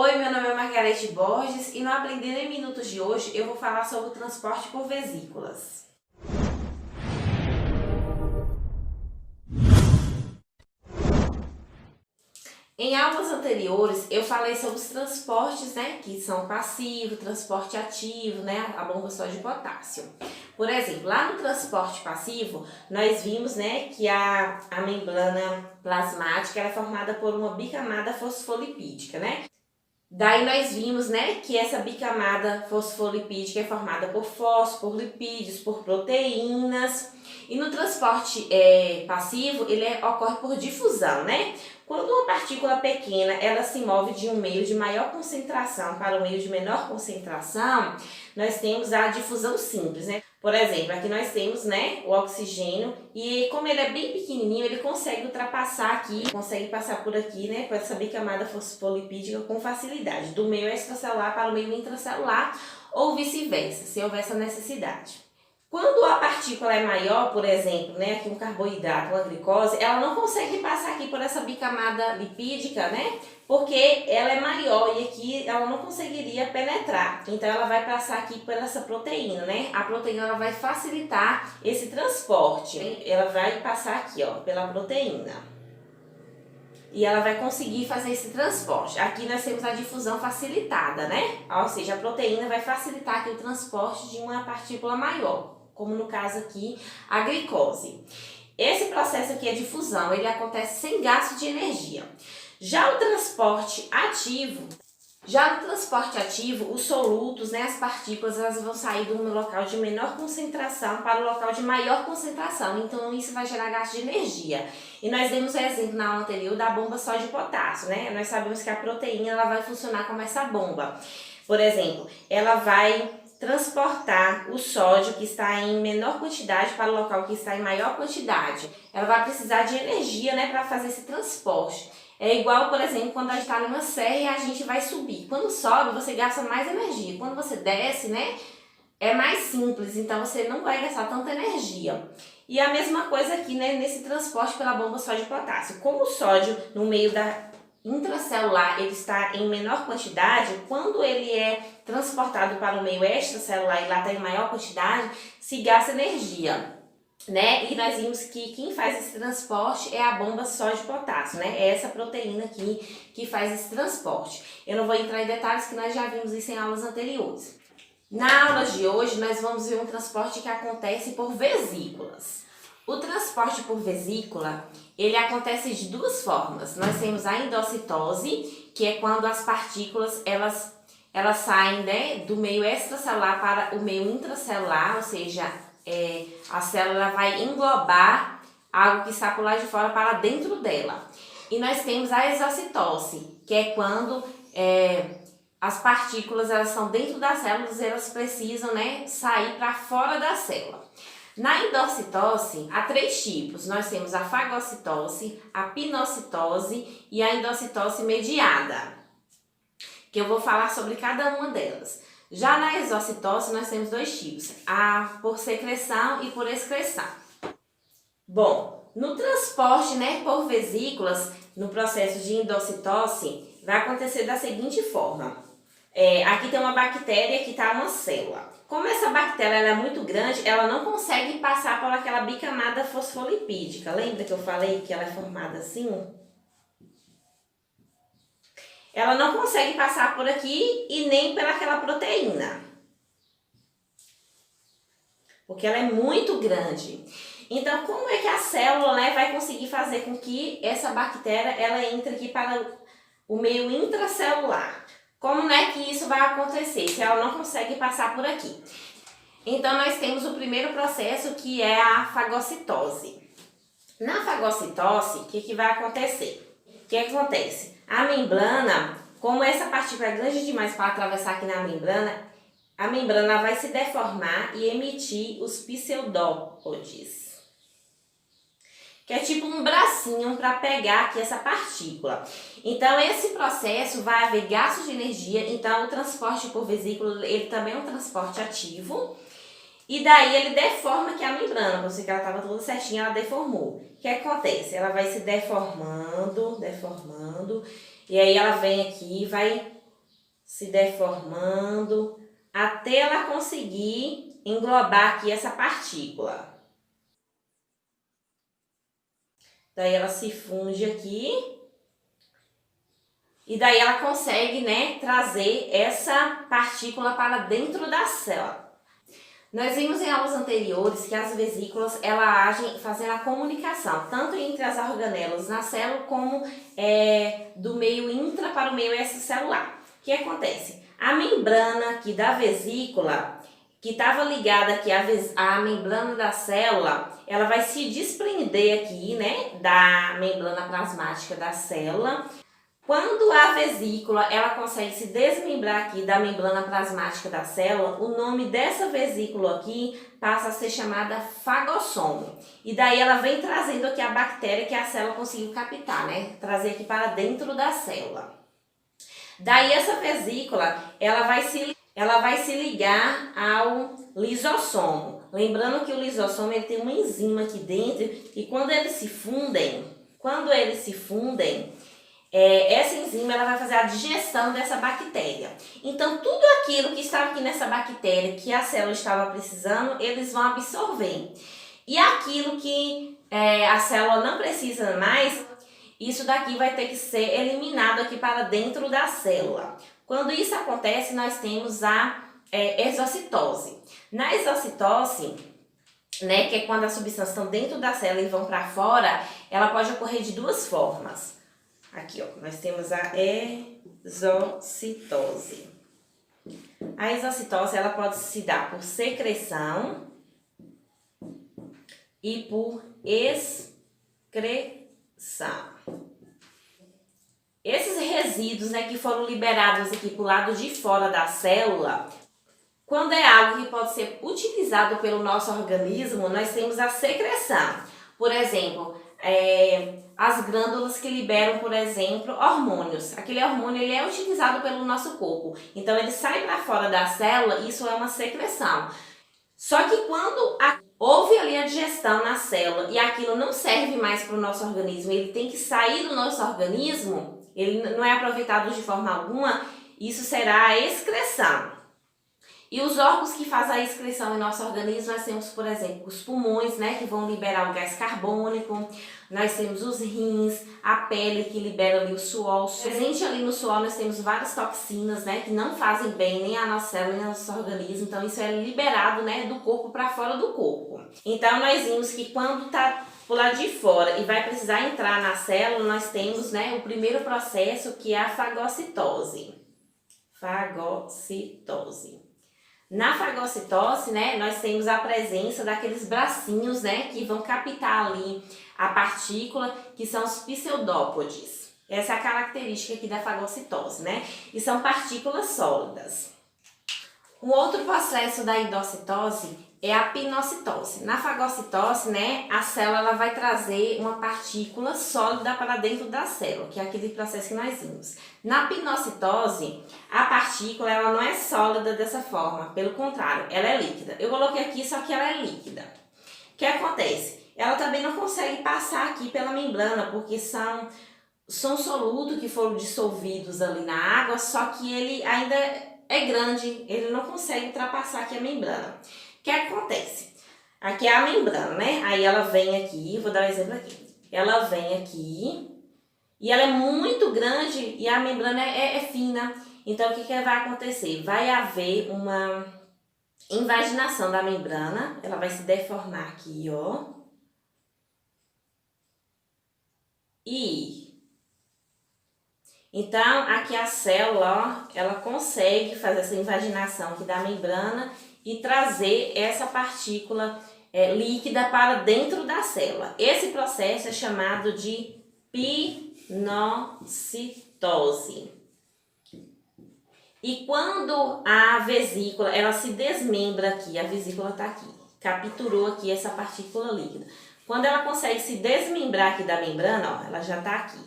Oi, meu nome é Margarete Borges e no Aprendendo em Minutos de hoje eu vou falar sobre o transporte por vesículas. Em aulas anteriores eu falei sobre os transportes, que são passivo, transporte ativo, a bomba só de potássio. Por exemplo, lá no transporte passivo, nós vimos, que a membrana plasmática é formada por uma bicamada fosfolipídica, Daí nós vimos, que essa bicamada fosfolipídica é formada por fósforo, por lipídios, por proteínas. E no transporte passivo, ele ocorre por difusão, Quando uma partícula pequena, ela se move de um meio de maior concentração para um meio de menor concentração, nós temos a difusão simples, Por exemplo, aqui nós temos, o oxigênio e como ele é bem pequenininho, ele consegue ultrapassar aqui, consegue passar por aqui, por essa bicamada fosfolipídica com facilidade, do meio extracelular para o meio intracelular ou vice-versa, se houver essa necessidade. Quando a partícula é maior, por exemplo, aqui um carboidrato, uma glicose, ela não consegue passar aqui por essa bicamada lipídica, porque ela é maior e aqui ela não conseguiria penetrar. Então ela vai passar aqui por essa proteína, A proteína ela vai facilitar esse transporte. Ela vai passar aqui, pela proteína. E ela vai conseguir fazer esse transporte. Aqui nós temos a difusão facilitada, Ou seja, a proteína vai facilitar aqui o transporte de uma partícula maior, como no caso aqui, a glicose. Esse processo aqui é difusão, ele acontece sem gasto de energia. Já no transporte ativo, os solutos, as partículas, elas vão sair de um local de menor concentração para o local de maior concentração, então isso vai gerar gasto de energia. E nós demos o exemplo na aula anterior da bomba só de potássio, Nós sabemos que a proteína ela vai funcionar como essa bomba. Por exemplo, ela vai transportar o sódio que está em menor quantidade para o local que está em maior quantidade. Ela vai precisar de energia, para fazer esse transporte. É igual, por exemplo, quando a gente está numa serra e a gente vai subir. Quando sobe, você gasta mais energia. Quando você desce, é mais simples, então você não vai gastar tanta energia. E a mesma coisa aqui, nesse transporte pela bomba só de potássio. Como o sódio no meio da intracelular ele está em menor quantidade, quando ele é transportado para o meio extracelular e lá está em maior quantidade, se gasta energia. E nós vimos que quem faz esse transporte é a bomba só de potássio, É essa proteína aqui que faz esse transporte. Eu não vou entrar em detalhes que nós já vimos isso em aulas anteriores. Na aula de hoje nós vamos ver um transporte que acontece por vesículas. O transporte por vesícula, ele acontece de duas formas. Nós temos a endocitose, que é quando as partículas elas saem, do meio extracelular para o meio intracelular, ou seja, a célula vai englobar algo que está por lá de fora para dentro dela. E nós temos a exocitose, que é quando as partículas elas estão dentro das células e elas precisam sair para fora da célula. Na endocitose, há três tipos. Nós temos a fagocitose, a pinocitose e a endocitose mediada, que eu vou falar sobre cada uma delas. Já na exocitose, nós temos dois tipos, a por secreção e por excreção. Bom, no transporte por vesículas, no processo de endocitose, vai acontecer da seguinte forma. Aqui tem uma bactéria que está uma célula. Como essa bactéria ela é muito grande, ela não consegue passar por aquela bicamada fosfolipídica. Lembra que eu falei que ela é formada assim? Ela não consegue passar por aqui e nem pelaquela proteína, porque ela é muito grande. Então, como é que a célula vai conseguir fazer com que essa bactéria ela entre aqui para o meio intracelular? Como que isso vai acontecer se ela não consegue passar por aqui? Então, nós temos o primeiro processo que é a fagocitose. Na fagocitose, o que vai acontecer? O que acontece? A membrana, como essa partícula é grande demais para atravessar aqui na membrana, a membrana vai se deformar e emitir os pseudópodes, que é tipo um bracinho para pegar aqui essa partícula. Então, esse processo vai haver gasto de energia, então o transporte por vesícula, ele também é um transporte ativo, e daí ele deforma aqui a membrana, você que ela estava toda certinha, ela deformou. O que acontece? Ela vai se deformando, e aí ela vem aqui e vai se deformando, até ela conseguir englobar aqui essa partícula. Daí ela se funde aqui e daí ela consegue, né, trazer essa partícula para dentro da célula. Nós vimos em aulas anteriores que as vesículas elas agem fazendo a comunicação, tanto entre as organelas na célula como do meio intra para o meio extracelular. O que acontece? A membrana aqui da vesícula, que estava ligada aqui à membrana da célula, ela vai se desprender aqui, né, da membrana plasmática da célula. Quando a vesícula ela consegue se desmembrar aqui da membrana plasmática da célula, o nome dessa vesícula aqui passa a ser chamada fagossomo. E daí ela vem trazendo aqui a bactéria que a célula conseguiu captar, né? Trazer aqui para dentro da célula. Daí essa vesícula ela vai se ligar ao lisossomo. Lembrando que o lisossomo ele tem uma enzima aqui dentro e quando eles se fundem, essa enzima ela vai fazer a digestão dessa bactéria. Então, tudo aquilo que estava aqui nessa bactéria que a célula estava precisando, eles vão absorver. E aquilo que a célula não precisa mais, isso daqui vai ter que ser eliminado aqui para dentro da célula. Quando isso acontece, nós temos a exocitose. Na exocitose, né, que é quando as substâncias estão dentro da célula e vão para fora, ela pode ocorrer de duas formas. Aqui, ó, nós temos a exocitose. A exocitose, ela pode se dar por secreção e por excreção. Esses resíduos, né, que foram liberados aqui para o lado de fora da célula, quando é algo que pode ser utilizado pelo nosso organismo, nós temos a secreção. Por exemplo, as glândulas que liberam, por exemplo, hormônios. Aquele hormônio ele é utilizado pelo nosso corpo. Então, ele sai para fora da célula, isso é uma secreção. Só que quando houve ali a digestão na célula e aquilo não serve mais para o nosso organismo, ele tem que sair do nosso organismo, ele não é aproveitado de forma alguma, isso será a excreção. E os órgãos que fazem a excreção em nosso organismo, nós temos, por exemplo, os pulmões, né, que vão liberar o gás carbônico, nós temos os rins, a pele que libera ali o suor. Presente ali no suor nós temos várias toxinas, né, que não fazem bem nem a nossa célula, nem ao nosso organismo, então isso é liberado, né, do corpo para fora do corpo. Então nós vimos que quando está por lá de fora e vai precisar entrar na célula, nós temos, né, o primeiro processo que é a fagocitose. Fagocitose. Na fagocitose, né, nós temos a presença daqueles bracinhos, né, que vão captar ali a partícula, que são os pseudópodes. Essa é a característica aqui da fagocitose, né? E são partículas sólidas. Um outro processo da endocitose é a pinocitose. Na fagocitose, né, a célula ela vai trazer uma partícula sólida para dentro da célula, que é aquele processo que nós vimos. Na pinocitose, a partícula ela não é sólida dessa forma, pelo contrário, ela é líquida. Eu coloquei aqui, só que ela é líquida. O que acontece? Ela também não consegue passar aqui pela membrana, porque são solutos que foram dissolvidos ali na água, só que ele ainda é grande, ele não consegue ultrapassar aqui a membrana. O que acontece? Aqui é a membrana, né? Aí ela vem aqui, vou dar um exemplo aqui. Ela vem aqui e ela é muito grande e a membrana é fina. Então, o que vai acontecer? Vai haver uma invaginação da membrana, ela vai se deformar aqui, ó. Então, aqui a célula, ó, ela consegue fazer essa invaginação aqui da membrana e trazer essa partícula líquida para dentro da célula. Esse processo é chamado de pinocitose. E quando a vesícula, ela se desmembra aqui, a vesícula está aqui, capturou aqui essa partícula líquida. Quando ela consegue se desmembrar aqui da membrana, ó, ela já está aqui.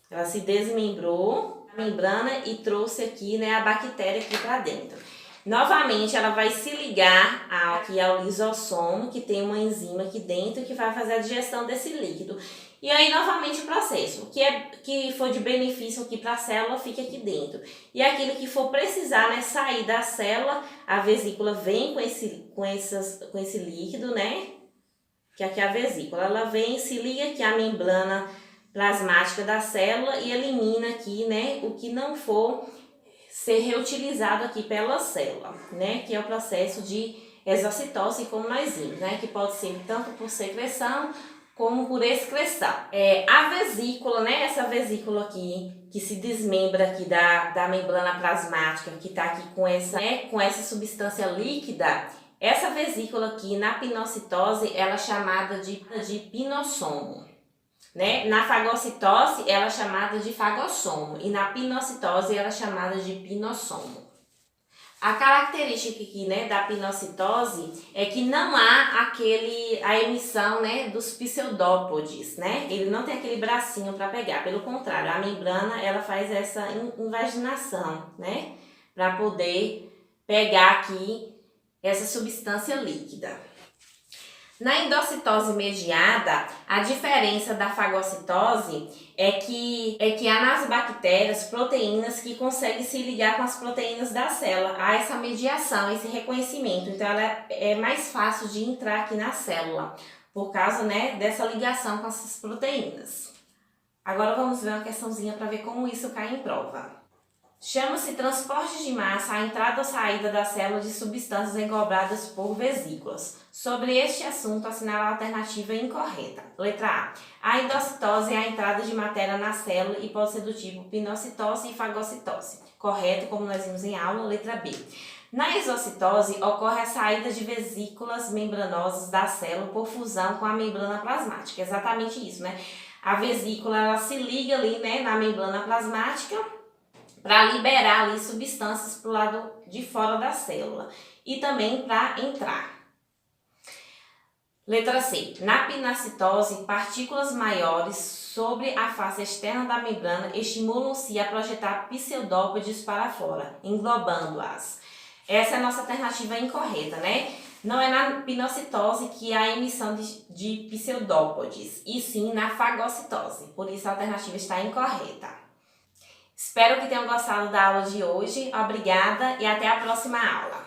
Ela se desmembrou da membrana e trouxe aqui, né, a bactéria aqui para dentro. Novamente, ela vai se ligar aqui ao lisossomo, que tem uma enzima aqui dentro que vai fazer a digestão desse líquido. E aí, novamente, o processo. O que for de benefício aqui para a célula fica aqui dentro. E aquilo que for precisar, né, sair da célula, a vesícula vem com esse líquido, né? Que aqui é a vesícula. Ela vem, se liga aqui à membrana plasmática da célula e elimina aqui, né, o que não for ser reutilizado aqui pela célula, né, que é o processo de exocitose, como nós vimos, né, que pode ser tanto por secreção como por excreção. A vesícula, né, essa vesícula aqui, que se desmembra aqui da membrana plasmática, que está aqui com essa substância líquida, essa vesícula aqui na pinocitose, ela é chamada de pinossomo. Né? Na fagocitose, ela é chamada de fagossomo e na pinocitose, ela é chamada de pinossomo. A característica aqui, né, da pinocitose é que não há a emissão, né, dos pseudópodes, né? Ele não tem aquele bracinho para pegar, pelo contrário, a membrana ela faz essa invaginação, né, para poder pegar aqui essa substância líquida. Na endocitose mediada, a diferença da fagocitose é que há nas bactérias proteínas que conseguem se ligar com as proteínas da célula. Há essa mediação, esse reconhecimento. Então, ela é mais fácil de entrar aqui na célula, por causa, né, dessa ligação com essas proteínas. Agora vamos ver uma questãozinha para ver como isso cai em prova. Chama-se transporte de massa a entrada ou saída da célula de substâncias englobadas por vesículas. Sobre este assunto, assinala a alternativa incorreta. Letra A. A endocitose é a entrada de matéria na célula e pode ser do tipo pinocitose e fagocitose. Correto, como nós vimos em aula. Letra B. Na exocitose, ocorre a saída de vesículas membranosas da célula por fusão com a membrana plasmática. Exatamente isso, né? A vesícula ela se liga ali, né, na membrana plasmática para liberar ali substâncias para o lado de fora da célula e também para entrar. Letra C. Na pinacitose, partículas maiores sobre a face externa da membrana estimulam-se a projetar pseudópodes para fora, englobando-as. Essa é a nossa alternativa incorreta, né? Não é na pinocitose que há a emissão de pseudópodes, e sim na fagocitose. Por isso a alternativa está incorreta. Espero que tenham gostado da aula de hoje. Obrigada e até a próxima aula.